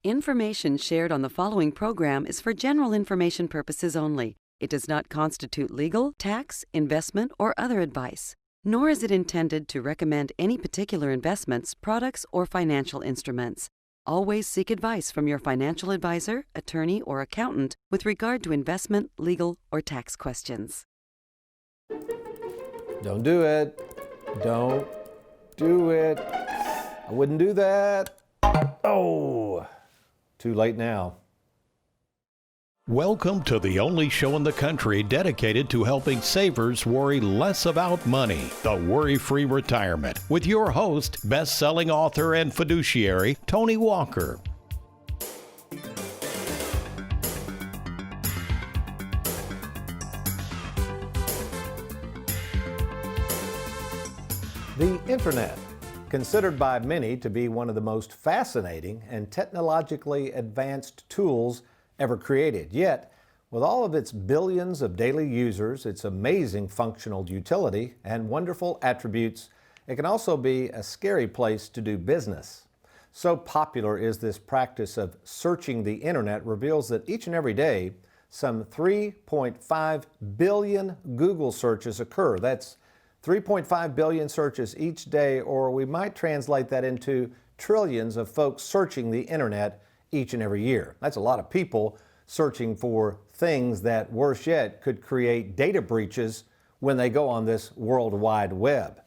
Information shared on the following program is for general information purposes only. It does not constitute legal, tax, investment, or other advice, nor is it intended to recommend any particular investments, products, or financial instruments. Always seek advice from your financial advisor, attorney, or accountant with regard to investment, legal, or tax questions. Don't do it. Don't do it. I wouldn't do that. Oh, too late now. Welcome to the only show in the country dedicated to helping savers worry less about money, the Worry-Free Retirement, with your host, best-selling author and fiduciary, Tony Walker. The Internet, considered by many to be one of the most fascinating and technologically advanced tools ever created. Yet, with all of its billions of daily users, its amazing functional utility, and wonderful attributes, it can also be a scary place to do business. So popular is this practice of searching the Internet reveals that each and every day, some 3.5 billion Google searches occur. That's 3.5 billion searches each day, or we might translate that into trillions of folks searching the Internet each and every year. That's a lot of people searching for things that, worse yet, could create data breaches when they go on this World Wide Web.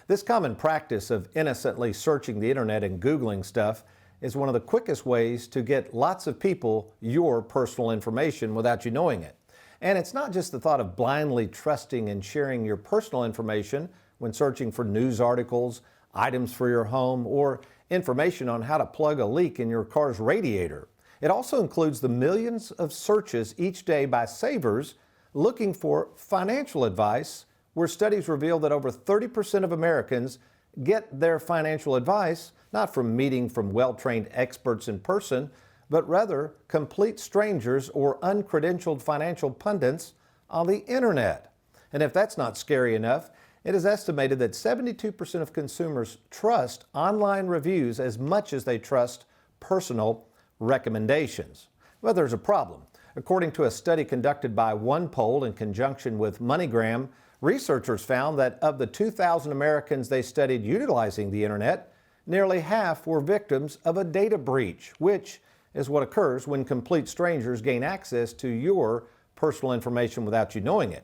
This common practice of innocently searching the Internet and Googling stuff is one of the quickest ways to get lots of people your personal information without you knowing it. And it's not just the thought of blindly trusting and sharing your personal information when searching for news articles, items for your home, or information on how to plug a leak in your car's radiator. It also includes the millions of searches each day by savers looking for financial advice, where studies reveal that over 30% of Americans get their financial advice not from meeting from well-trained experts in person, but rather complete strangers or uncredentialed financial pundits on the Internet. And if that's not scary enough, it is estimated that 72% of consumers trust online reviews as much as they trust personal recommendations. But there's a problem. According to a study conducted by OnePoll in conjunction with MoneyGram, researchers found that of the 2,000 Americans they studied utilizing the Internet, nearly half were victims of a data breach, which is what occurs when complete strangers gain access to your personal information without you knowing it.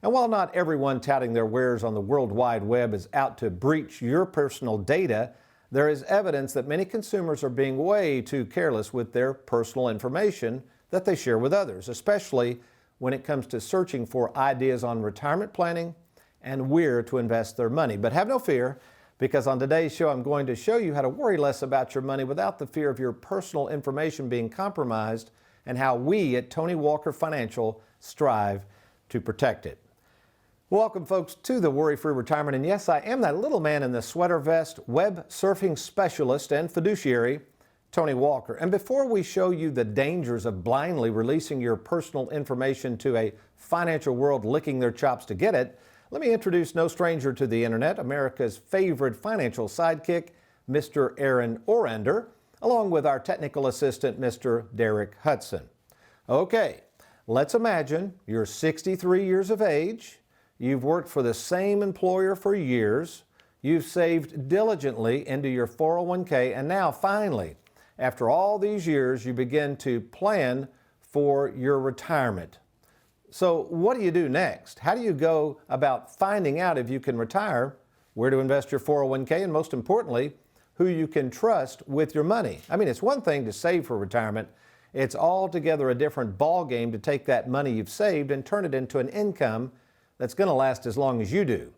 And while not everyone touting their wares on the World Wide Web is out to breach your personal data, there is evidence that many consumers are being way too careless with their personal information that they share with others, especially when it comes to searching for ideas on retirement planning and where to invest their money. But have no fear, because on today's show, I'm going to show you how to worry less about your money without the fear of your personal information being compromised, and how we at Tony Walker Financial strive to protect it. Welcome, folks, to the Worry-Free Retirement. And yes, I am that little man in the sweater vest, web surfing specialist and fiduciary, Tony Walker. And before we show you the dangers of blindly releasing your personal information to a financial world licking their chops to get it, let me introduce no stranger to the Internet, America's favorite financial sidekick, Mr. Aaron Orander, along with our technical assistant, Mr. Derek Hudson. Okay, let's imagine you're 63 years of age, you've worked for the same employer for years, you've saved diligently into your 401k, and now finally, after all these years, you begin to plan for your retirement. So what do you do next? How do you go about finding out if you can retire, where to invest your 401k, and most importantly, who you can trust with your money? I mean, it's one thing to save for retirement. It's altogether a different ball game to take that money you've saved and turn it into an income that's going to last as long as you do.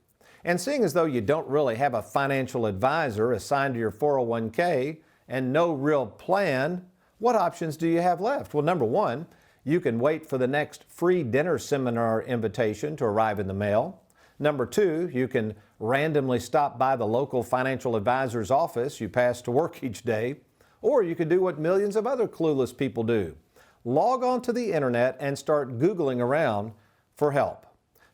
And seeing as though you don't really have a financial advisor assigned to your 401k and no real plan, what options do you have left? Well, number one, you can wait for the next free dinner seminar invitation to arrive in the mail. Number two, you can randomly stop by the local financial advisor's office you pass to work each day. Or you can do what millions of other clueless people do. Log on to the Internet and start Googling around for help.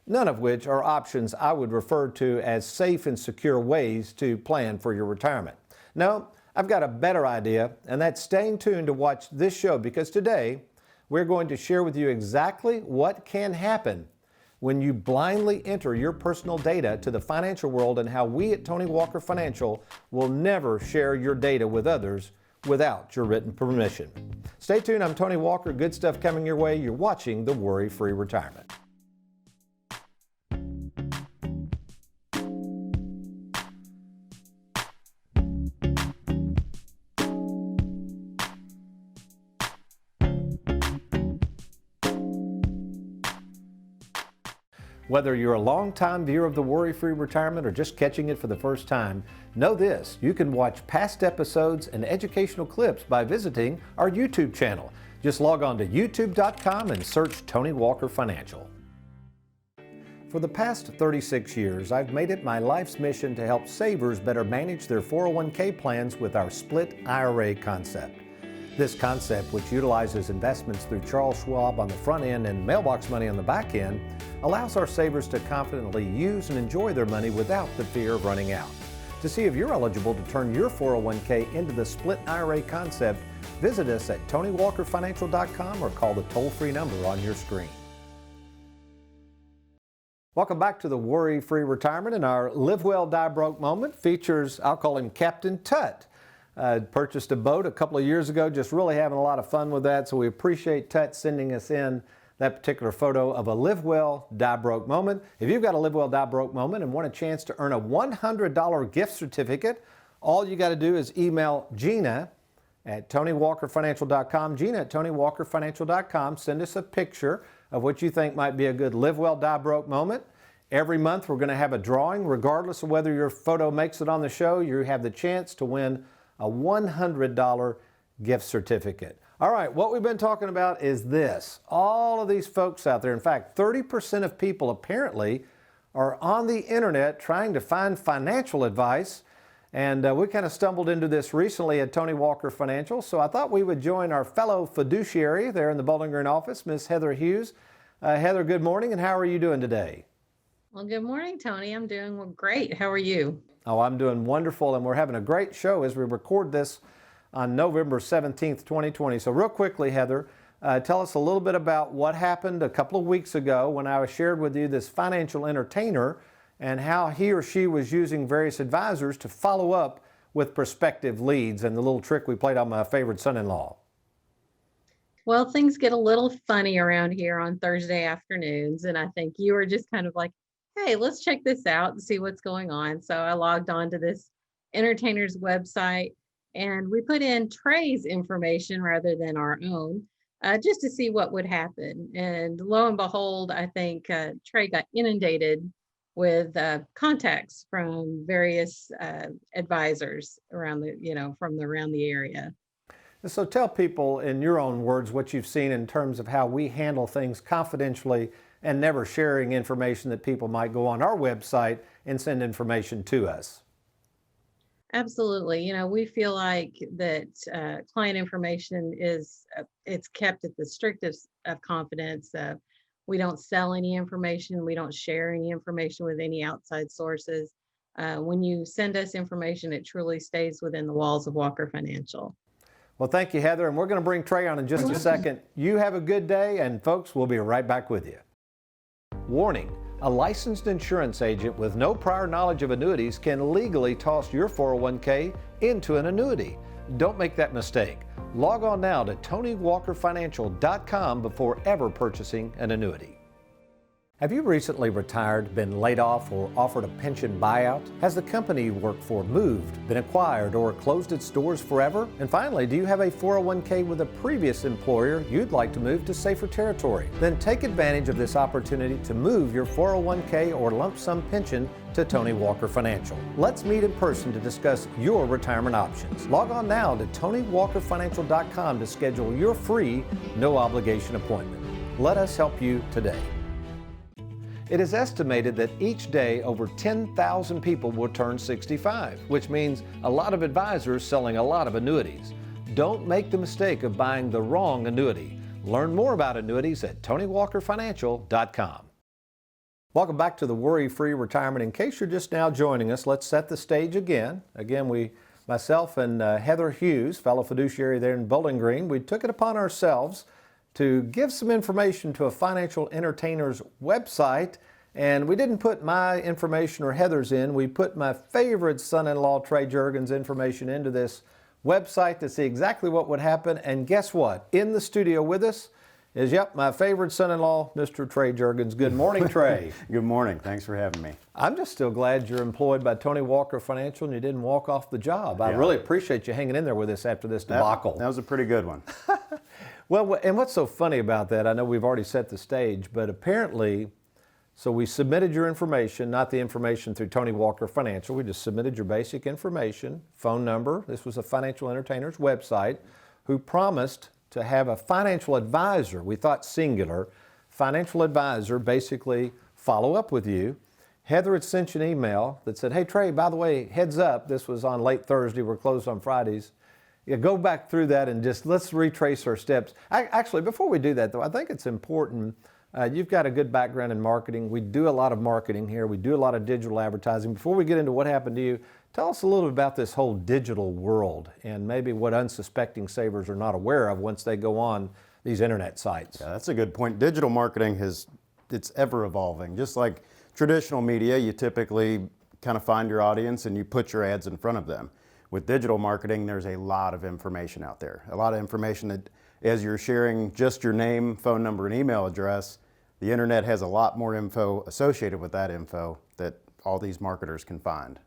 None of which are options I would refer to as safe and secure ways to plan for your retirement. No, I've got a better idea, and that's staying tuned to watch this show, because today we're going to share with you exactly what can happen when you blindly enter your personal data to the financial world, and how we at Tony Walker Financial will never share your data with others without your written permission. Stay tuned. I'm Tony Walker. Good stuff coming your way. You're watching the Worry-Free Retirement. Whether you're a long-time viewer of the Worry-Free Retirement or just catching it for the first time, know this: you can watch past episodes and educational clips by visiting our YouTube channel. Just log on to youtube.com and search Tony Walker Financial. For the past 36 years, I've made it my life's mission to help savers better manage their 401k plans with our split IRA concept. This concept, which utilizes investments through Charles Schwab on the front end and mailbox money on the back end, allows our savers to confidently use and enjoy their money without the fear of running out. To see if you're eligible to turn your 401k into the split IRA concept, visit us at TonyWalkerFinancial.com or call the toll-free number on your screen. Welcome back to the Worry-Free Retirement, and our Live Well, Die Broke moment features, I'll call him Captain Tut. Purchased a boat a couple of years ago, just really having a lot of fun with that, so we appreciate Tut sending us in that particular photo of a Live Well, Die Broke moment. If you've got a Live Well, Die Broke moment and want a chance to earn a $100 gift certificate, all you got to do is email Gina at TonyWalkerFinancial.com, Gina at TonyWalkerFinancial.com. Send us a picture of what you think might be a good Live Well, Die Broke moment. Every month we're going to have a drawing. Regardless of whether your photo makes it on the show, you have the chance to win a $100 gift certificate. All right, what we've been talking about is this. All of these folks out there, in fact, 30% of people apparently are on the internet trying to find financial advice. And we kind of stumbled into this recently at Tony Walker Financial, so I thought we would join our fellow fiduciary there in the Bowling Green office, Miss Heather Hughes. Heather, good morning, and how are you doing today? Well, good morning, Tony. I'm doing great. How are you? Oh, I'm doing wonderful, and we're having a great show as we record this on November 17th, 2020. So real quickly, Heather, tell us a little bit about what happened a couple of weeks ago when I shared with you this financial entertainer and how he or she was using various advisors to follow up with prospective leads, and the little trick we played on my favorite son-in-law. Well, things get a little funny around here on Thursday afternoons, and I think you were just kind of like, hey, let's check this out and see what's going on. So I logged on to this entertainer's website, and we put in Trey's information rather than our own, just to see what would happen. And lo and behold, I think Trey got inundated with contacts from various advisors around around the area. So tell people in your own words what you've seen in terms of how we handle things confidentially and never sharing information that people might go on our website and send information to us. Absolutely. We feel like that client information is it's kept at the strictest of confidence. We don't sell any information. We don't share any information with any outside sources. When you send us information, it truly stays within the walls of Walker Financial. Well, thank you, Heather. And we're going to bring Trey on in just a second. You have a good day, and folks, we'll be right back with you. Warning: a licensed insurance agent with no prior knowledge of annuities can legally toss your 401k into an annuity. Don't make that mistake. Log on now to TonyWalkerFinancial.com before ever purchasing an annuity. Have you recently retired, been laid off, or offered a pension buyout? Has the company you work for moved, been acquired, or closed its doors forever? And finally, do you have a 401k with a previous employer you'd like to move to safer territory? Then take advantage of this opportunity to move your 401k or lump sum pension to Tony Walker Financial. Let's meet in person to discuss your retirement options. Log on now to TonyWalkerFinancial.com to schedule your free, no obligation appointment. Let us help you today. It is estimated that each day over 10,000 people will turn 65, which means a lot of advisors selling a lot of annuities. Don't make the mistake of buying the wrong annuity. Learn more about annuities at TonyWalkerFinancial.com. Welcome back to the Worry-Free Retirement. In case you're just now joining us, let's set the stage again. Again, we Myself and Heather Hughes, fellow fiduciary there in Bowling Green, we took it upon ourselves to give some information to a financial entertainer's website. And we didn't put my information or Heather's in. We put my favorite son-in-law, Trey Juergens' information into this website to see exactly what would happen. And guess what? In the studio with us is, my favorite son-in-law, Mr. Trey Juergens. Good morning, Trey. Good morning. Thanks for having me. I'm just still glad you're employed by Tony Walker Financial and you didn't walk off the job. I really appreciate you hanging in there with us after this debacle. That was a pretty good one. Well, and what's so funny about that, I know we've already set the stage, but apparently, so we submitted your information, not the information through Tony Walker Financial. We just submitted your basic information, phone number. This was a financial entertainer's website who promised to have a financial advisor, we thought singular, financial advisor basically follow up with you. Heather had sent you an email that said, hey Trey, by the way, heads up, this was on late Thursday, we're closed on Fridays. Yeah, go back through that and just let's retrace our steps. Actually, before we do that though, I think it's important. You've got a good background in marketing. We do a lot of marketing here. We do a lot of digital advertising. Before we get into what happened to you, tell us a little bit about this whole digital world and maybe what unsuspecting savers are not aware of once they go on these internet sites. Yeah, that's a good point. Digital marketing it's ever evolving. Just like traditional media, you typically kind of find your audience and you put your ads in front of them. With digital marketing, there's a lot of information out there. A lot of information that as you're sharing just your name, phone number, and email address, the internet has a lot more info associated with that info that all these marketers can find.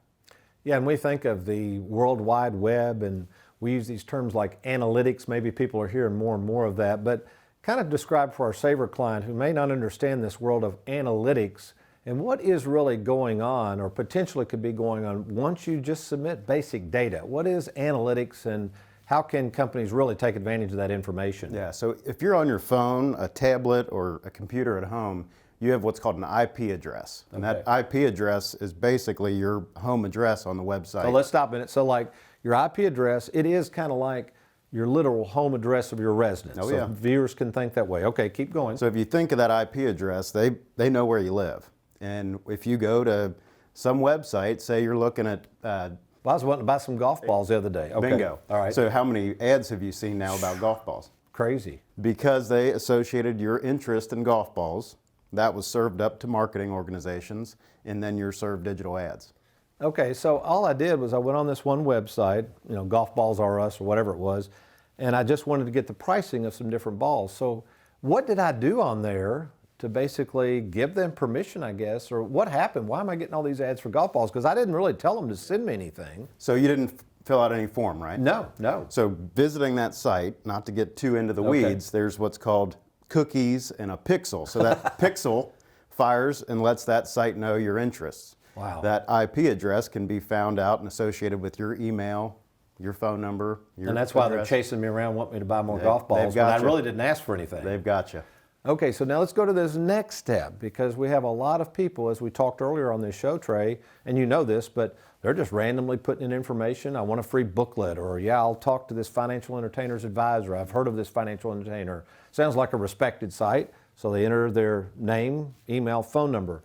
Yeah, and we think of the World Wide Web and we use these terms like analytics. Maybe people are hearing more and more of that, but kind of describe for our saver client who may not understand this world of analytics and what is really going on or potentially could be going on once you just submit basic data. What is analytics and how can companies really take advantage of that information? Yeah, so if you're on your phone, a tablet, or a computer at home, you have what's called an IP address. And that IP address is basically your home address on the website. So let's stop a minute. So like your IP address, it is kind of like your literal home address of your residence. Oh, so yeah. Viewers can think that way. Okay, keep going. So if you think of that IP address, they know where you live. And if you go to some website, say you're looking at Well, I was wanting to buy some golf balls the other day. Okay. Bingo. All right. So how many ads have you seen now about golf balls? Crazy. Because they associated your interest in golf balls, that was served up to marketing organizations, and then you're served digital ads. Okay, so all I did was I went on this one website, Golf Balls R Us or whatever it was, and I just wanted to get the pricing of some different balls. So what did I do on there to basically give them permission, I guess, or what happened? Why am I getting all these ads for golf balls? Because I didn't really tell them to send me anything. So you didn't fill out any form, right? No. So visiting that site, not to get too into the weeds, there's what's called cookies and a pixel. So that pixel fires and lets that site know your interests. Wow. That IP address can be found out and associated with your email, your phone number, your And that's why address. they're chasing me around, wanting me to buy more golf balls, but I really didn't ask for anything. They've got you. Okay, so now let's go to this next step because we have a lot of people, as we talked earlier on this show, Trey, and you know this, but they're just randomly putting in information. I want a free booklet, or I'll talk to this financial entertainer's advisor. I've heard of this financial entertainer. Sounds like a respected site. So they enter their name, email, phone number,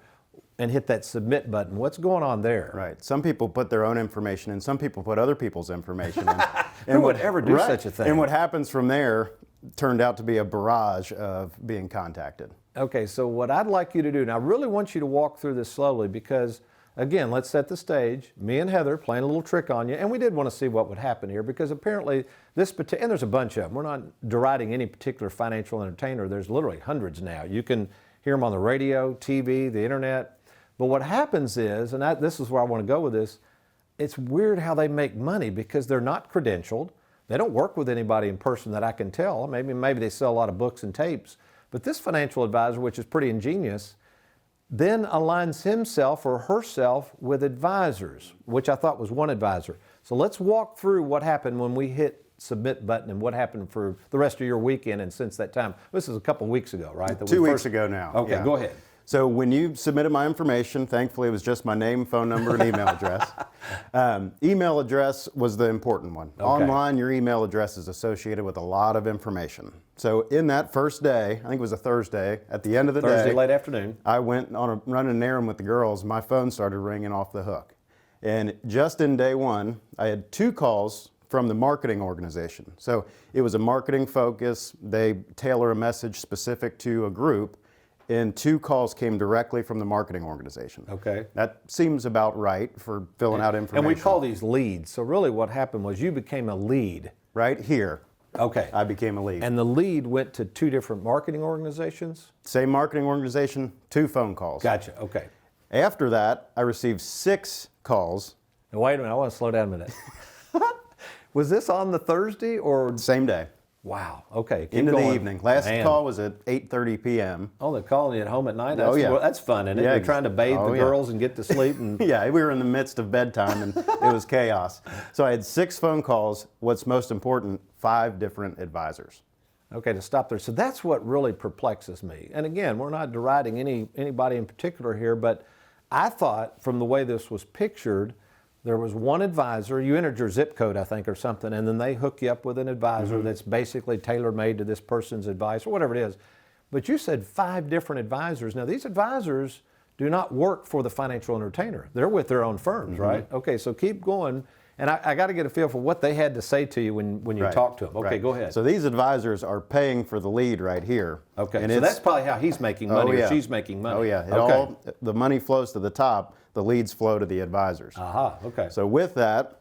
and hit that submit button. What's going on there? Right. Some people put their own information in, some people put other people's information in. Who would ever do such a thing? And what happens from there turned out to be a barrage of being contacted. Okay, so what I'd like you to do, and I really want you to walk through this slowly because, again, let's set the stage. Me and Heather playing a little trick on you, and we did want to see what would happen here because apparently and there's a bunch of them. We're not deriding any particular financial entertainer. There's literally hundreds now. You can hear them on the radio, TV, the internet. But what happens is, and this is where I want to go with this, it's weird how they make money because they're not credentialed. They don't work with anybody in person that I can tell. Maybe they sell a lot of books and tapes. But this financial advisor, which is pretty ingenious, then aligns himself or herself with advisors, which I thought was one advisor. So let's walk through what happened when we hit submit button and what happened for the rest of your weekend and since that time. This is a couple weeks ago, right? 2 weeks ago now. Okay, yeah. Go ahead. So when you submitted my information, thankfully it was just my name, phone number, and email address. Email address was the important one. Okay. Online, your email address is associated with a lot of information. So in that first day, I think it was a Thursday, at the end of the Thursday day, late afternoon. I went on running an errand with the girls. My phone started ringing off the hook. And just in day one, I had 2 calls from the marketing organization. So it was a marketing focus. They tailor a message specific to a group, and 2 calls came directly from the marketing organization. Okay. That seems about right for filling out information. And we call these leads. So really what happened was you became a lead. Right here, Okay. I became a lead. And the lead went to 2 different marketing organizations? Same marketing organization, 2 phone calls. Gotcha. Okay. After that, I received 6 calls. Now, wait a minute. I want to slow down a minute. Was this on the Thursday or? Same day. Wow. Okay. Keep Into going. the evening. Last Man. call was at 8:30 p.m. Oh, they're calling you at home at night? Oh, yeah. Well, that's fun, isn't it? Yeah, You're trying to bathe oh, the yeah. girls and get to sleep. And Yeah, we were in the midst of bedtime and it was chaos. So I had 6 phone calls. What's most important, 5 different advisors. Okay, to stop there. So that's what really perplexes me. And again, we're not deriding anybody in particular here, but I thought from the way this was pictured, there was one advisor. You entered your zip code, I think, or something, and then they hook you up with an advisor that's basically tailor-made to this person's advice or whatever it is. But you said 5 different advisors. Now, these advisors do not work for the financial entertainer. They're with their own firms, right? Okay, so keep going. And I got to get a feel for what they had to say to you when you Right, talked to them. Okay, right. go ahead. So these advisors are paying for the lead right here. Okay, And so it's- that's probably how he's making money Oh, yeah. or she's making money. Oh yeah, Okay. the money flows to the top, the leads flow to the advisors. Aha, okay. So with that,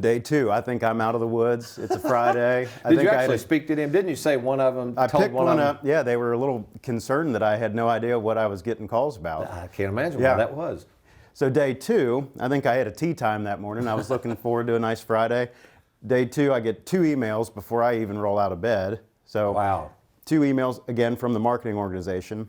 day 2, I think I'm out of the woods. It's a Friday. I Did think you I had actually a- speak to them? Didn't you say one of them I told picked one one of them? up. Yeah, they were a little concerned that I had no idea what I was getting calls about. I can't imagine Yeah. what that was. So day 2, I think I had a tea time that morning. I was looking forward to a nice Friday. Day 2, I get 2 emails before I even roll out of bed. So Wow. 2 emails again from the marketing organization,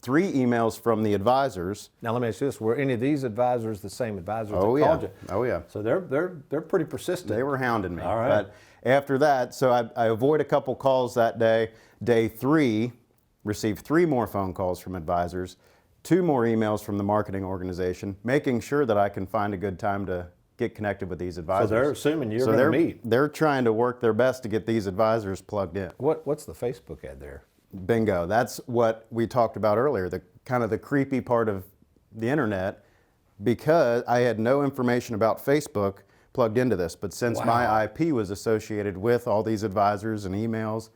3 emails from the advisors. Now let me ask you this: were any of these advisors the same advisors Oh that yeah, called you? oh yeah. So they're pretty persistent. They were hounding me. All right. But after that, so I avoid a couple calls that day. Day 3, received 3 more phone calls from advisors, 2 more emails from the marketing organization, making sure that I can find a good time to get connected with these advisors. So they're assuming you're So going to they're- meet. They're trying to work their best to get these advisors plugged in. What's the Facebook ad there? Bingo. That's what we talked about earlier, the kind of the creepy part of the internet, because I had no information about Facebook plugged into this. But since my IP was associated with all these advisors and emails,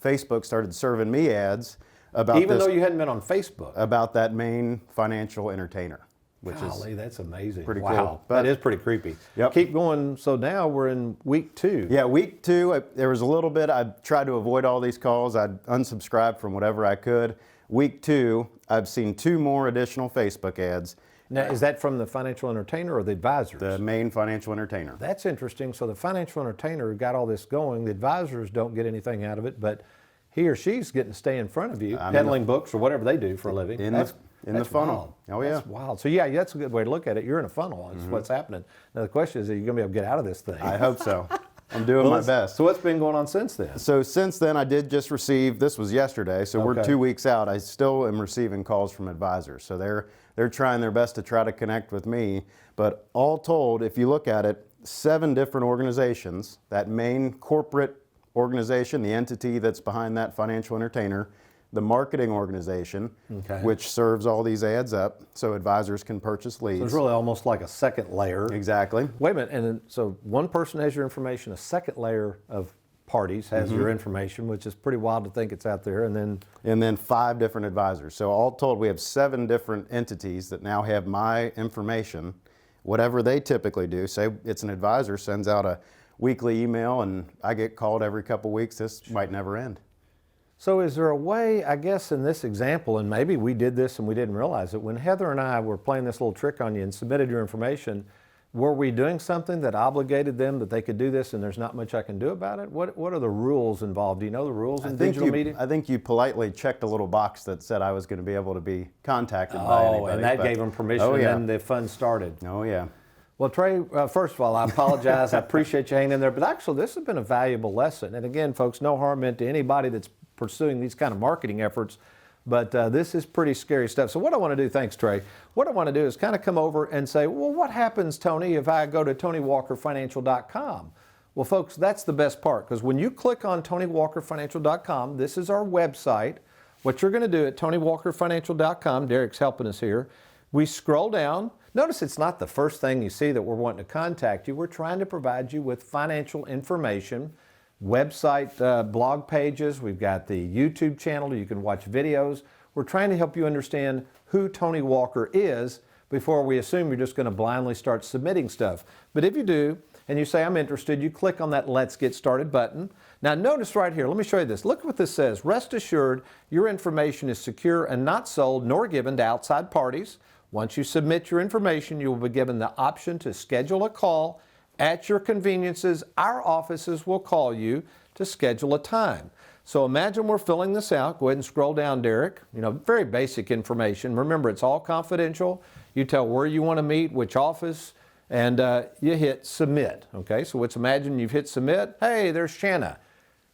Facebook started serving me ads about Even this, though you hadn't been on Facebook. about that main financial entertainer, which Golly, is that's amazing. pretty wow. cool. But- That is pretty creepy. Yep. Keep going. So now we're in week 2. yeah. Week 2, there was a little bit. I tried to avoid all these calls. I'd unsubscribe from whatever I could. Week 2, I've seen 2 more additional Facebook ads. Now, is that from the financial entertainer or the advisors? The main financial entertainer. That's interesting. So the financial entertainer got all this going. The advisors don't get anything out of it, but he or she's getting to stay in front of you, peddling books or whatever they do for a living. In That's the funnel. wild. Oh, yeah. That's wild. So yeah, that's a good way to look at it. You're in a funnel. That's what's happening. Now the question is, are you going to be able to get out of this thing? I hope so. I'm doing my best. So what's been going on since then? So since then, I did just receive, this was yesterday, so we're Okay. 2 weeks out. I still am receiving calls from advisors. So they're trying their best to try to connect with me. But all told, if you look at it, 7 different organizations, that main corporate organization, the entity that's behind that financial entertainer, the marketing organization, Okay. which serves all these ads up so advisors can purchase leads. So it's really almost like a second layer. Exactly. Wait a minute, and then, so one person has your information, a second layer of parties has your information, which is pretty wild to think it's out there, and then 5 different advisors. So all told, we have 7 different entities that now have my information. Whatever they typically do, say it's an advisor sends out a weekly email and I get called every couple weeks, this might never end. So is there a way, I guess in this example, and maybe we did this and we didn't realize it, when Heather and I were playing this little trick on you and submitted your information, were we doing something that obligated them that they could do this and there's not much I can do about it? What are the rules involved? Do you know the rules in digital media? I think you politely checked a little box that said I was going to be able to be contacted by anybody. And that but- gave them permission Oh, yeah. and then the fun started. Oh, yeah. Well, Trey, first of all, I apologize. I appreciate you hanging in there. But actually, this has been a valuable lesson. And again, folks, no harm meant to anybody that's pursuing these kind of marketing efforts. But this is pretty scary stuff. So what I want to do, thanks, Trey, what I want to do is kind of come over and say, well, what happens, Tony, if I go to TonyWalkerFinancial.com? Well, folks, that's the best part. Because when you click on TonyWalkerFinancial.com, this is our website. What you're going to do at TonyWalkerFinancial.com, Derek's helping us here, we scroll down Notice it's not the first thing you see that we're wanting to contact you. We're trying to provide you with financial information, website, blog pages. We've got the YouTube channel. You can watch videos. We're trying to help you understand who Tony Walker is before we assume you're just going to blindly start submitting stuff. But if you do, and you say, I'm interested, you click on that Let's Get Started button. Now notice right here, let me show you this. Look what this says. Rest assured, your information is secure and not sold nor given to outside parties. Once you submit your information, you will be given the option to schedule a call at your conveniences. Our offices will call you to schedule a time. So imagine we're filling this out. Go ahead and scroll down, Derek. Very basic information. Remember, it's all confidential. You tell where you want to meet, which office, and you hit submit. Okay, so let's imagine you've hit submit. Hey, there's Shanna.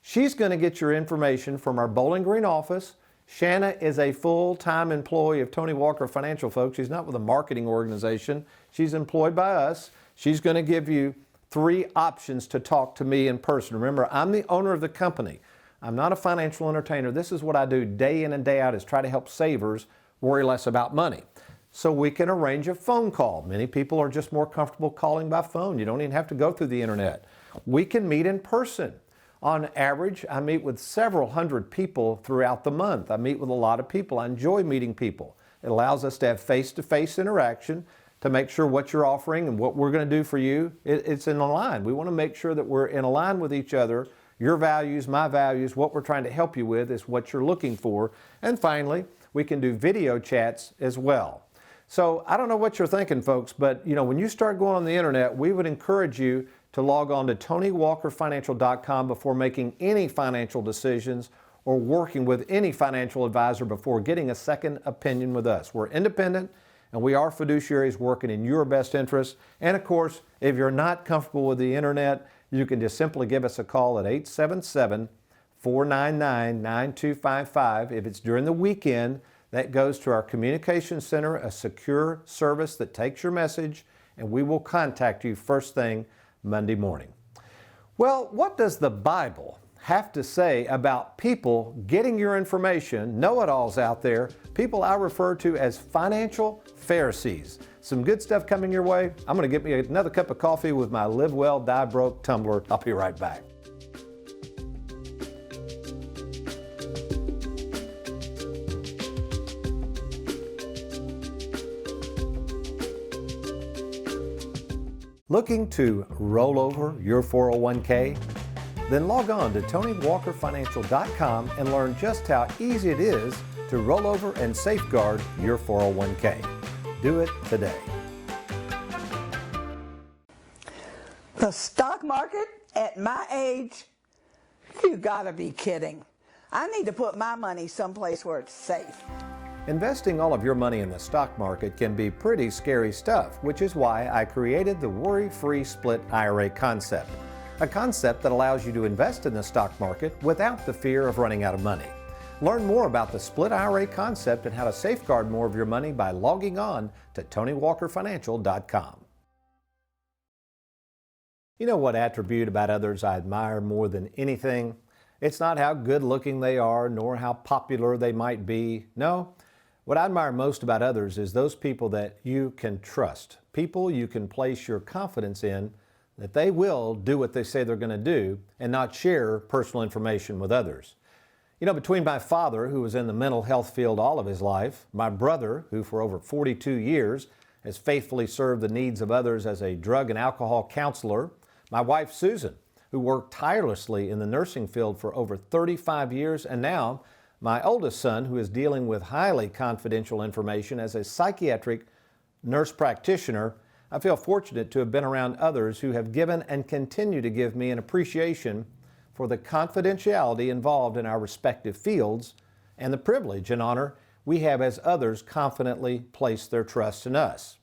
She's going to get your information from our Bowling Green office. Shanna is a full-time employee of Tony Walker Financial, folks. She's not with a marketing organization. She's employed by us. She's going to give you 3 options to talk to me in person. Remember, I'm the owner of the company. I'm not a financial entertainer. This is what I do day in and day out, is try to help savers worry less about money. So we can arrange a phone call. Many people are just more comfortable calling by phone. You don't even have to go through the internet. We can meet in person. On average, I meet with several hundred people throughout the month. I meet with a lot of people. I enjoy meeting people. It allows us to have face-to-face interaction to make sure what you're offering and what we're going to do for you, it's in line. We want to make sure that we're in line with each other. Your values, my values, what we're trying to help you with is what you're looking for. And finally, we can do video chats as well. So I don't know what you're thinking, folks, but when you start going on the internet, we would encourage you to log on to TonyWalkerFinancial.com before making any financial decisions or working with any financial advisor before getting a second opinion with us. We're independent, and we are fiduciaries working in your best interest. And of course, if you're not comfortable with the internet, you can just simply give us a call at 877-499-9255. If it's during the weekend, that goes to our communication center, a secure service that takes your message, and we will contact you first thing Monday morning. Well, what does the Bible have to say about people getting your information, know-it-alls out there, people I refer to as financial Pharisees? Some good stuff coming your way. I'm going to get me another cup of coffee with my Live Well, Die Broke tumbler. I'll be right back. Looking to roll over your 401k? Then log on to TonyWalkerFinancial.com and learn just how easy it is to roll over and safeguard your 401k. Do it today. The stock market at my age? You gotta be kidding. I need to put my money someplace where it's safe. Investing all of your money in the stock market can be pretty scary stuff, which is why I created the WorryFree Split IRA concept, a concept that allows you to invest in the stock market without the fear of running out of money. Learn more about the Split IRA concept and how to safeguard more of your money by logging on to TonyWalkerFinancial.com. You know what attribute about others I admire more than anything? It's not how good looking they are, nor how popular they might be. No. What I admire most about others is those people that you can trust, people you can place your confidence in, that they will do what they say they're going to do and not share personal information with others. Between my father, who was in the mental health field all of his life, my brother, who for over 42 years has faithfully served the needs of others as a drug and alcohol counselor, my wife Susan, who worked tirelessly in the nursing field for over 35 years, and now my oldest son, who is dealing with highly confidential information as a psychiatric nurse practitioner. I feel fortunate to have been around others who have given and continue to give me an appreciation for the confidentiality involved in our respective fields and the privilege and honor we have as others confidently place their trust in us.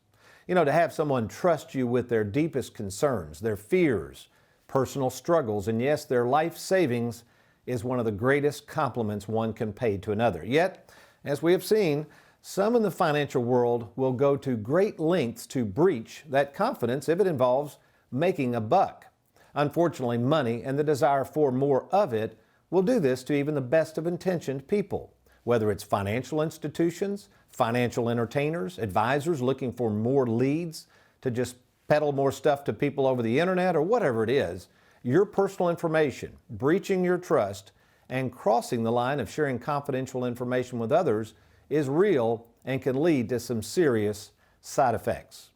To have someone trust you with their deepest concerns, their fears, personal struggles, and yes, their life savings is one of the greatest compliments one can pay to another. Yet, as we have seen, some in the financial world will go to great lengths to breach that confidence if it involves making a buck. Unfortunately, money and the desire for more of it will do this to even the best of intentioned people. whether it's financial institutions, financial entertainers, advisors looking for more leads to just peddle more stuff to people over the internet, or whatever it is. Your personal information, breaching your trust, and crossing the line of sharing confidential information with others is real and can lead to some serious side effects.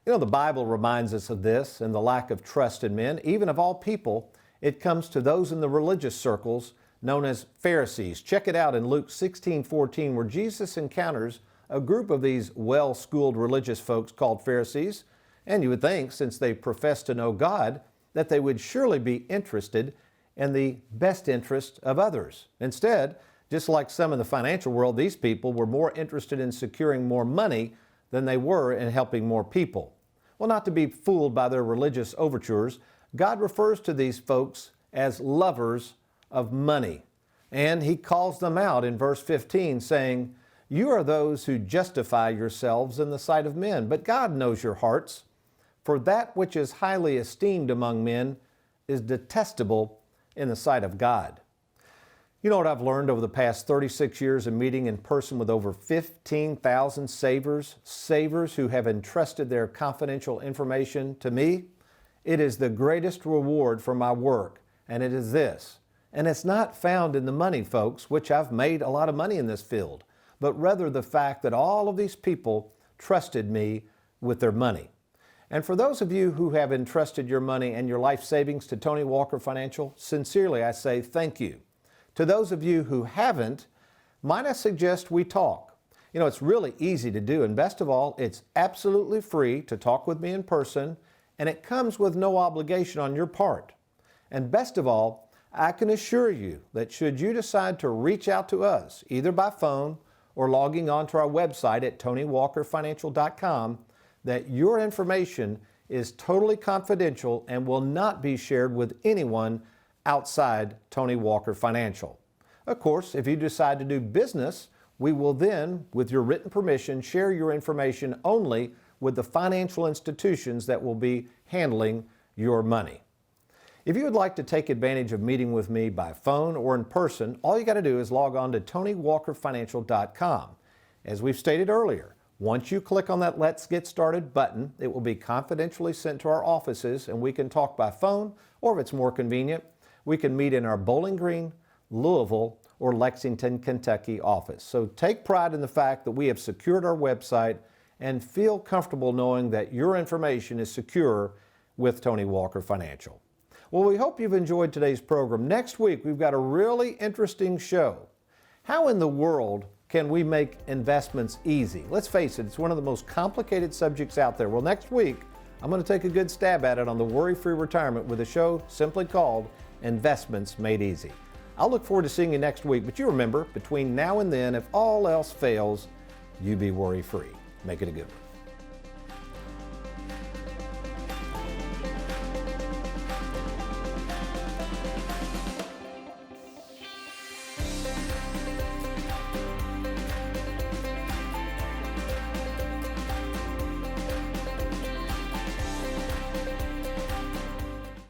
You know, the Bible reminds us of this and the lack of trust in men. Even of all people, it comes to those in the religious circles known as Pharisees. Check it out in Luke 16:14, where Jesus encounters a group of these well-schooled religious folks called Pharisees. And you would think, since they profess to know God, that they would surely be interested in the best interest of others. Instead, just like some in the financial world, these people were more interested in securing more money than they were in helping more people. Well, not to be fooled by their religious overtures, God refers to these folks as lovers of money. And He calls them out in verse 15, saying, "You are those who justify yourselves in the sight of men, but God knows your hearts. For that which is highly esteemed among men is detestable in the sight of God." You know what I've learned over the past 36 years of meeting in person with over 15,000 savers who have entrusted their confidential information to me? It is the greatest reward for my work, and it is this. And it's not found in the money, folks, which I've made a lot of money in this field, but rather the fact that all of these people trusted me with their money. And for those of you who have entrusted your money and your life savings to Tony Walker Financial, sincerely I say thank you. To those of you who haven't, might I suggest we talk? You know, it's really easy to do, and best of all, it's absolutely free to talk with me in person, and it comes with no obligation on your part. And best of all, I can assure you that should you decide to reach out to us, either by phone or logging on to our website at TonyWalkerFinancial.com, that your information is totally confidential and will not be shared with anyone outside Tony Walker Financial. Of course, if you decide to do business, we will then, with your written permission, share your information only with the financial institutions that will be handling your money. If you would like to take advantage of meeting with me by phone or in person, all you got to do is log on to TonyWalkerFinancial.com. As we've stated earlier, once you click on that Let's Get Started button, it will be confidentially sent to our offices and we can talk by phone, or if it's more convenient, we can meet in our Bowling Green, Louisville, or Lexington, Kentucky office. So take pride in the fact that we have secured our website and feel comfortable knowing that your information is secure with Tony Walker Financial. Well, we hope you've enjoyed today's program. Next week, we've got a really interesting show. How in the world can we make investments easy? Let's face it, it's one of the most complicated subjects out there. Well, next week, I'm going to take a good stab at it on the Worry-Free Retirement with a show simply called Investments Made Easy. I'll look forward to seeing you next week, but you remember, between now and then, if all else fails, you be worry-free. Make it a good one.